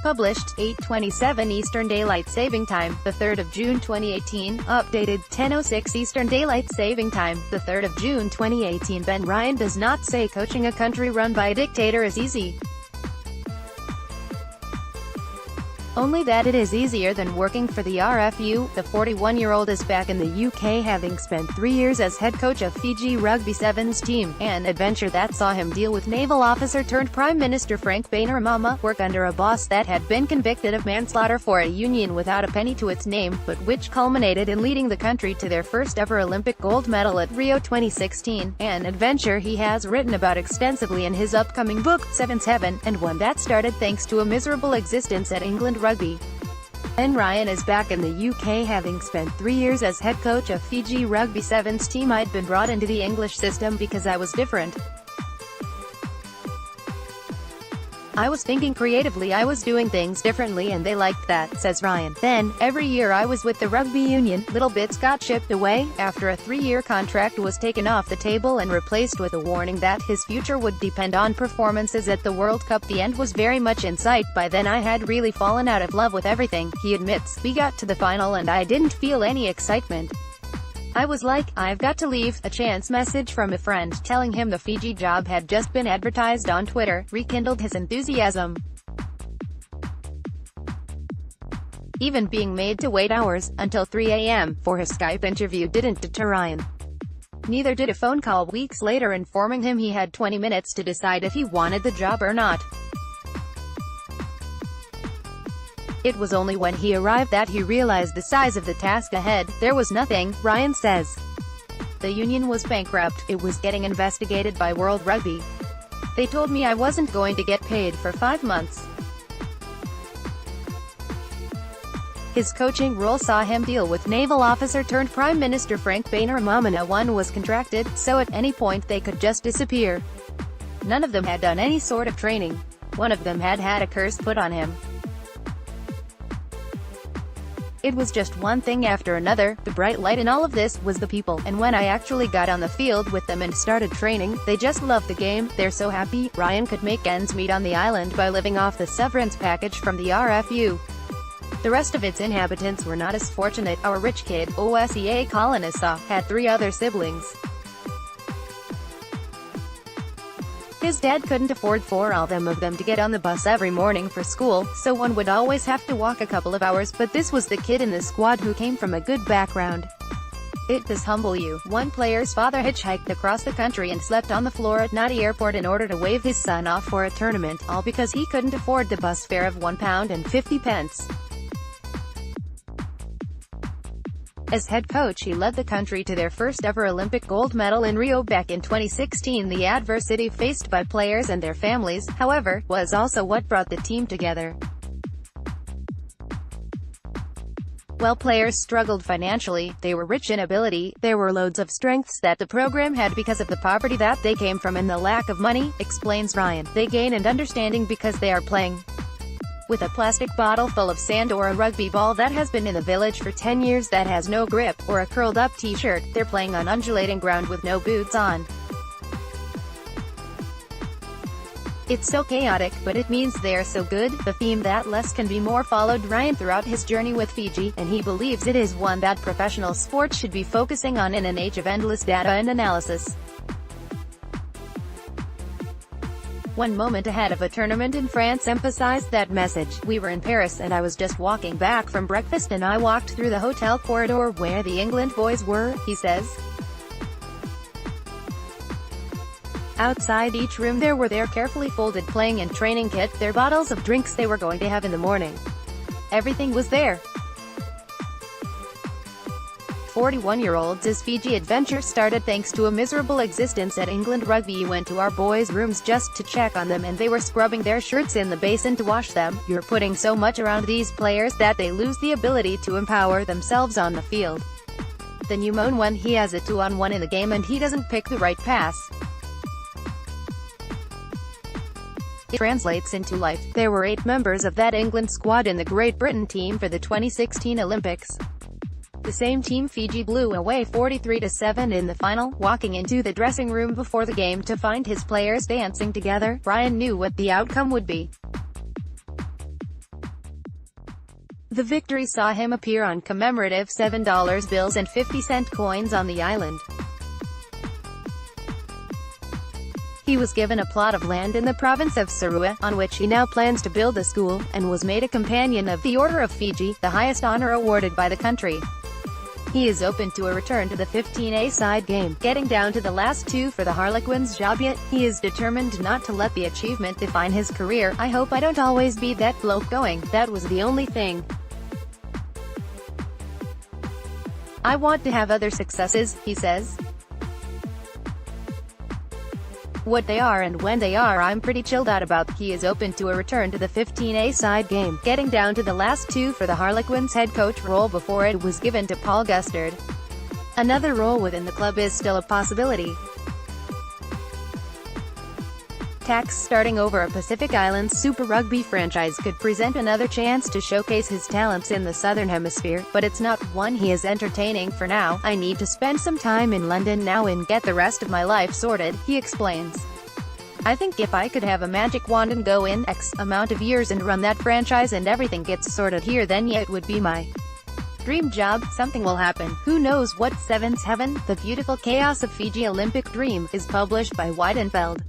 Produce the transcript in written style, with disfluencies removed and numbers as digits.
Published, 8:27 Eastern Daylight Saving Time, the 3rd of June 2018. Updated, 10:06 Eastern Daylight Saving Time, the 3rd of June 2018. Ben Ryan does not say coaching a country run by a dictator is easy. Only that it is easier than working for the RFU. The 41-year-old is back in the UK, having spent 3 years as head coach of Fiji Rugby Sevens team, an adventure that saw him deal with naval officer turned Prime Minister Frank Bainiramama, work under a boss that had been convicted of manslaughter for a union without a penny to its name, but which culminated in leading the country to their first ever Olympic gold medal at Rio 2016, an adventure he has written about extensively in his upcoming book, Sevens Heaven, and one that started thanks to a miserable existence at England Rugby. Ben Ryan is back in the UK, having spent 3 years as head coach of Fiji Rugby Sevens team. I'd been brought into the English system because I was different. I was thinking creatively, I was doing things differently, and they liked that, says Ryan. Then, every year I was with the rugby union, little bits got chipped away. After a 3-year contract was taken off the table and replaced with a warning that his future would depend on performances at the World Cup, the end was very much in sight. By then I had really fallen out of love with everything, he admits. We got to the final and I didn't feel any excitement. I was like, I've got to leave. A chance message from a friend, telling him the Fiji job had just been advertised on Twitter, rekindled his enthusiasm. Even being made to wait hours, until 3 a.m., for his Skype interview didn't deter Ryan. Neither did a phone call weeks later informing him he had 20 minutes to decide if he wanted the job or not. It was only when he arrived that he realized the size of the task ahead. There was nothing, Ryan says. The union was bankrupt, it was getting investigated by World Rugby. They told me I wasn't going to get paid for 5 months. His coaching role saw him deal with naval officer turned Prime Minister Frank Bainiramama. No one was contracted, so at any point they could just disappear. None of them had done any sort of training. One of them had had a curse put on him. It was just one thing after another. The bright light in all of this was the people, and when I actually got on the field with them and started training, they just loved the game. They're so happy. Ryan could make ends meet on the island by living off the severance package from the RFU. The rest of its inhabitants were not as fortunate. Our rich kid, OSEA colonist, had 3 other siblings. His dad couldn't afford for all of them to get on the bus every morning for school, so one would always have to walk a couple of hours, but this was the kid in the squad who came from a good background. It does humble you. One player's father hitchhiked across the country and slept on the floor at Nadi Airport in order to wave his son off for a tournament, all because he couldn't afford the bus fare of £1.50. As head coach, he led the country to their first ever Olympic gold medal in Rio back in 2016. The adversity faced by players and their families, however, was also what brought the team together. While players struggled financially, they were rich in ability. There were loads of strengths that the program had because of the poverty that they came from and the lack of money, explains Ryan. They gain an understanding because they are playing with a plastic bottle full of sand, or a rugby ball that has been in the village for 10 years that has no grip, or a curled up t-shirt. They're playing on undulating ground with no boots on. It's so chaotic, but it means they're so good. The theme that less can be more followed Ryan throughout his journey with Fiji, and he believes it is one that professional sports should be focusing on in an age of endless data and analysis. One moment ahead of a tournament in France emphasized that message. We were in Paris and I was just walking back from breakfast and I walked through the hotel corridor where the England boys were, he says. Outside each room there were their carefully folded playing and training kit, their bottles of drinks they were going to have in the morning. Everything was there. 41-year-old's Fiji adventure started thanks to a miserable existence at England Rugby. He went to our boys' rooms just to check on them and they were scrubbing their shirts in the basin to wash them. You're putting so much around these players that they lose the ability to empower themselves on the field. Then you moan when he has a 2-on-1 in the game and he doesn't pick the right pass. It translates into life. There were 8 members of that England squad in the Great Britain team for the 2016 Olympics. The same team Fiji blew away 43-7 in the final. Walking into the dressing room before the game to find his players dancing together, Ryan knew what the outcome would be. The victory saw him appear on commemorative $7 bills and 50-cent coins on the island. He was given a plot of land in the province of Sarua, on which he now plans to build a school, and was made a companion of the Order of Fiji, the highest honor awarded by the country. He is open to a return to the 15A side game, getting down to the last two for the Harlequins job, yet he is determined not to let the achievement define his career. "I hope I don't always be that bloke going, that was the only thing. I want to have other successes," he says. "What they are and when they are, I'm pretty chilled out about." He is open to a return to the 15A side game, getting down to the last two for the Harlequins head coach role before it was given to Paul Gustard. Another role within the club is still a possibility. Tax starting over a Pacific Islands Super Rugby franchise could present another chance to showcase his talents in the Southern Hemisphere, but it's not one he is entertaining for now. "I need to spend some time in London now and get the rest of my life sorted," he explains. "I think if I could have a magic wand and go in X amount of years and run that franchise and everything gets sorted here, then yeah, it would be my dream job. Something will happen. Who knows what? Sevens Heaven, The Beautiful Chaos of Fiji Olympic Dream, is published by Weidenfeld.